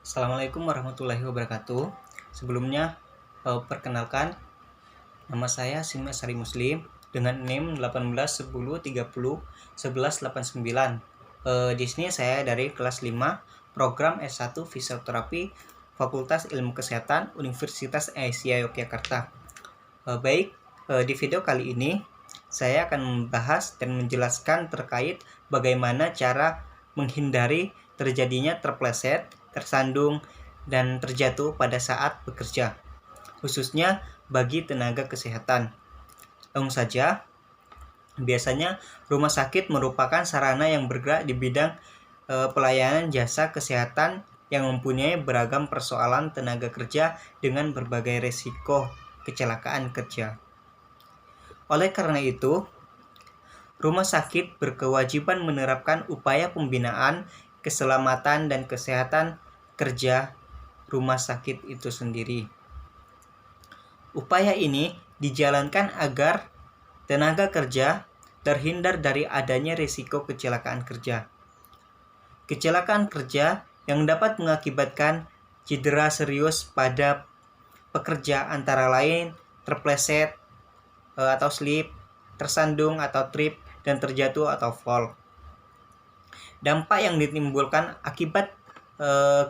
Assalamualaikum warahmatullahi wabarakatuh. Sebelumnya, perkenalkan, nama saya Sima Sari Muslim dengan NIM 1810301189. Di sini saya dari kelas 5 program S1 Fisioterapi Fakultas Ilmu Kesehatan Universitas Asia Yogyakarta. Di video kali ini saya akan membahas dan menjelaskan terkait bagaimana cara menghindari terjadinya terpleset, tersandung, dan terjatuh pada saat bekerja, khususnya bagi tenaga kesehatan. Langsung saja, biasanya rumah sakit merupakan sarana yang bergerak di bidang pelayanan jasa kesehatan yang mempunyai beragam persoalan tenaga kerja dengan berbagai resiko kecelakaan kerja. Oleh karena itu, rumah sakit berkewajiban menerapkan upaya pembinaan keselamatan dan kesehatan kerja rumah sakit itu sendiri. Upaya ini dijalankan agar tenaga kerja terhindar dari adanya risiko kecelakaan kerja. Kecelakaan kerja yang dapat mengakibatkan cedera serius pada pekerja antara lain terpleset atau slip, tersandung atau trip, dan terjatuh atau fall. Dampak yang ditimbulkan akibat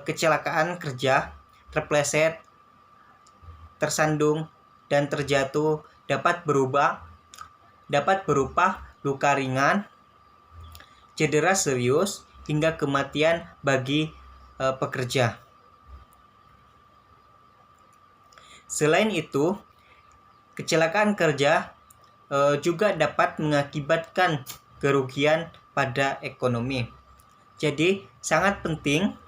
kecelakaan kerja, terpleset, tersandung, dan terjatuh dapat berupa luka ringan, cedera serius, hingga kematian bagi pekerja. Selain itu, kecelakaan kerja juga dapat mengakibatkan kerugian pada ekonomi. Jadi, sangat penting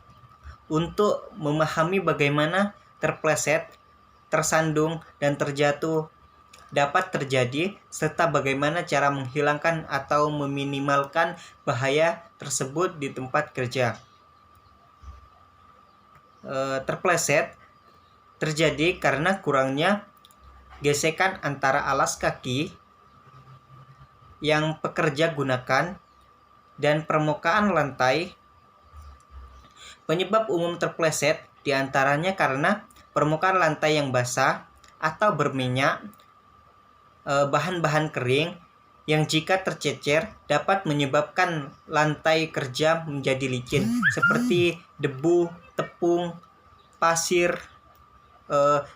untuk memahami bagaimana terpleset, tersandung, dan terjatuh dapat terjadi, serta bagaimana cara menghilangkan atau meminimalkan bahaya tersebut di tempat kerja. Terpleset terjadi karena kurangnya gesekan antara alas kaki yang pekerja gunakan dan permukaan lantai. Penyebab umum terpleset diantaranya karena permukaan lantai yang basah atau berminyak, bahan-bahan kering yang jika tercecer dapat menyebabkan lantai kerja menjadi licin seperti debu, tepung, pasir,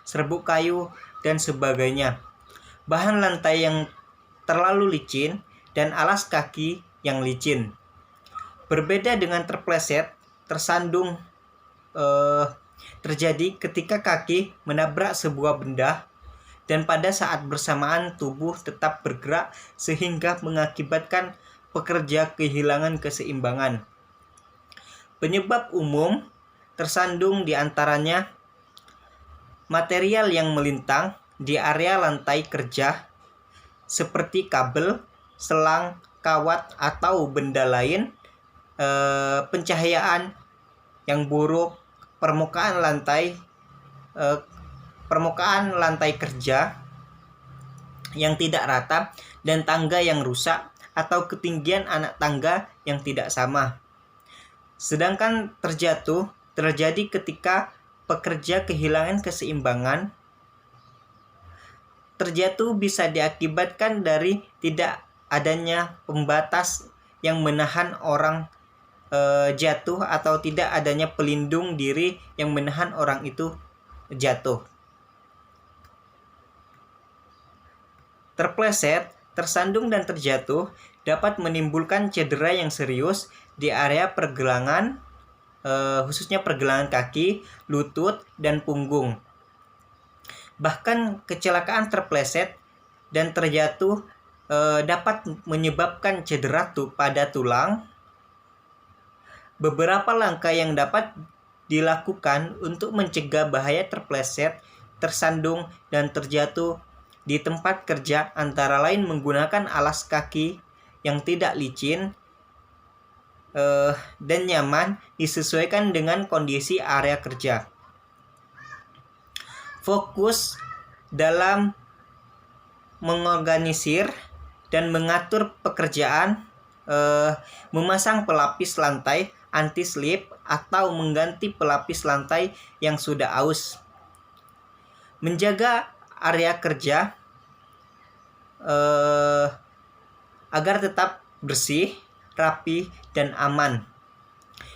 serbuk kayu, dan sebagainya. Bahan lantai yang terlalu licin dan alas kaki yang licin. Berbeda dengan terpleset, tersandung terjadi ketika kaki menabrak sebuah benda dan pada saat bersamaan tubuh tetap bergerak sehingga mengakibatkan pekerja kehilangan keseimbangan. Penyebab umum tersandung diantaranya material yang melintang di area lantai kerja seperti kabel, selang, kawat, atau benda lain, pencahayaan yang buruk, permukaan lantai kerja yang tidak rata, dan tangga yang rusak atau ketinggian anak tangga yang tidak sama. Sedangkan terjatuh terjadi ketika pekerja kehilangan keseimbangan. Terjatuh bisa diakibatkan dari tidak adanya pembatas yang menahan orang jatuh atau tidak adanya pelindung diri yang menahan orang itu jatuh. Terpleset, tersandung, dan terjatuh dapat menimbulkan cedera yang serius di area pergelangan, khususnya pergelangan kaki, lutut, dan punggung. Bahkan kecelakaan terpleset dan terjatuh dapat menyebabkan cedera pada tulang. Beberapa langkah yang dapat dilakukan untuk mencegah bahaya terpleset, tersandung, dan terjatuh di tempat kerja antara lain menggunakan alas kaki yang tidak licin dan nyaman disesuaikan dengan kondisi area kerja. Fokus dalam mengorganisir dan mengatur pekerjaan, memasang pelapis lantai anti-slip atau mengganti pelapis lantai yang sudah aus. Menjaga area kerja agar tetap bersih, rapi, dan aman.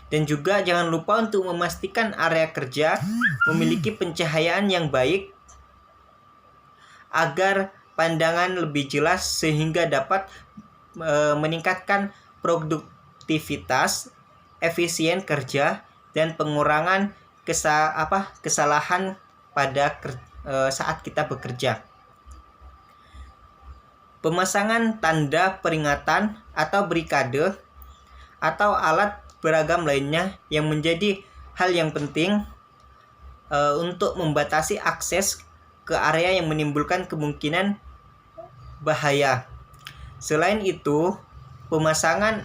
Dan juga jangan lupa untuk memastikan area kerja memiliki pencahayaan yang baik agar pandangan lebih jelas sehingga dapat meningkatkan produktivitas, efisien kerja, dan pengurangan kesalahan pada saat kita bekerja. Pemasangan tanda peringatan atau barikade atau alat beragam lainnya yang menjadi hal yang penting untuk membatasi akses ke area yang menimbulkan kemungkinan bahaya. Selain itu, pemasangan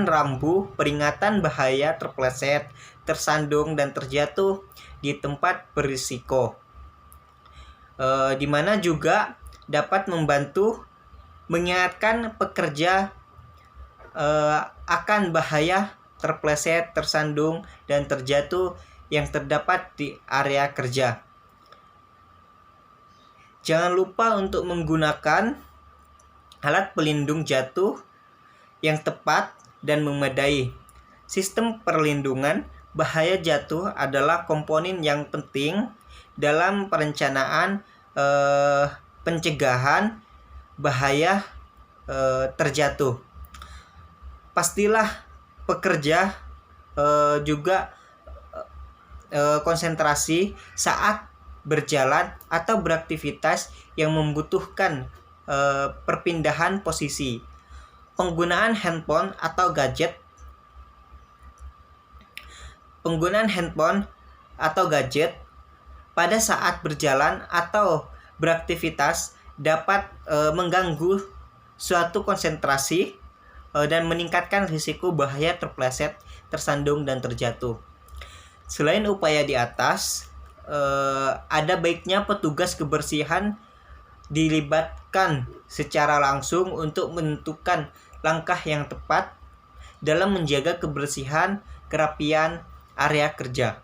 rambu peringatan bahaya terpleset, tersandung, dan terjatuh di tempat berisiko, di mana juga dapat membantu mengingatkan pekerja akan bahaya terpleset, tersandung, dan terjatuh yang terdapat di area kerja. Jangan lupa untuk menggunakan alat pelindung jatuh yang tepat dan memadai. Sistem perlindungan bahaya jatuh adalah komponen yang penting dalam perencanaan pencegahan bahaya terjatuh. Pastilah pekerja juga konsentrasi saat berjalan atau beraktivitas yang membutuhkan perpindahan posisi. Penggunaan handphone atau gadget pada saat berjalan atau beraktivitas dapat mengganggu suatu konsentrasi dan meningkatkan risiko bahaya terpleset, tersandung, dan terjatuh. Selain upaya di atas, ada baiknya petugas kebersihan dilibatkan secara langsung untuk menentukan langkah yang tepat dalam menjaga kebersihan, kerapian area kerja.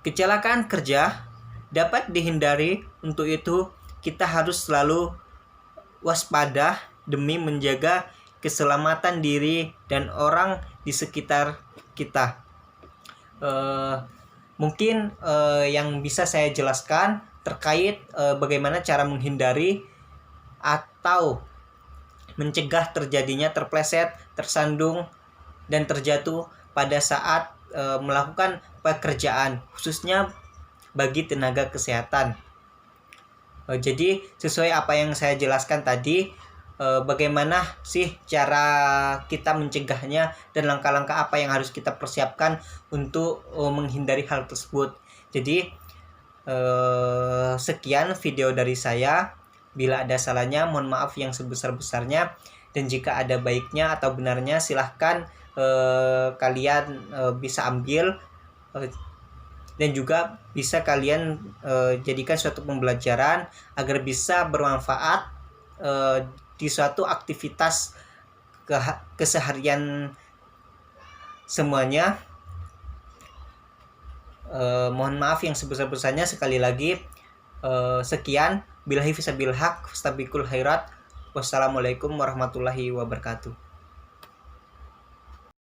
Kecelakaan kerja dapat dihindari, untuk itu kita harus selalu waspada demi menjaga keselamatan diri dan orang di sekitar kita. Mungkin yang bisa saya jelaskan terkait bagaimana cara menghindari atau mencegah terjadinya terpleset, tersandung, dan terjatuh pada saat melakukan pekerjaan, khususnya bagi tenaga kesehatan. Jadi sesuai apa yang saya jelaskan tadi, bagaimana sih cara kita mencegahnya dan langkah-langkah apa yang harus kita persiapkan untuk menghindari hal tersebut. Jadi sekian video dari saya. Bila ada salahnya mohon maaf yang sebesar-besarnya, dan jika ada baiknya atau benarnya silahkan kalian bisa ambil dan juga bisa kalian jadikan suatu pembelajaran agar bisa bermanfaat di suatu aktivitas keseharian semuanya. Mohon maaf yang sebesar-besarnya. Sekali lagi sekian. Billahi fisabilil haq, fastabiqul khairat. Wassalamualaikum warahmatullahi wabarakatuh.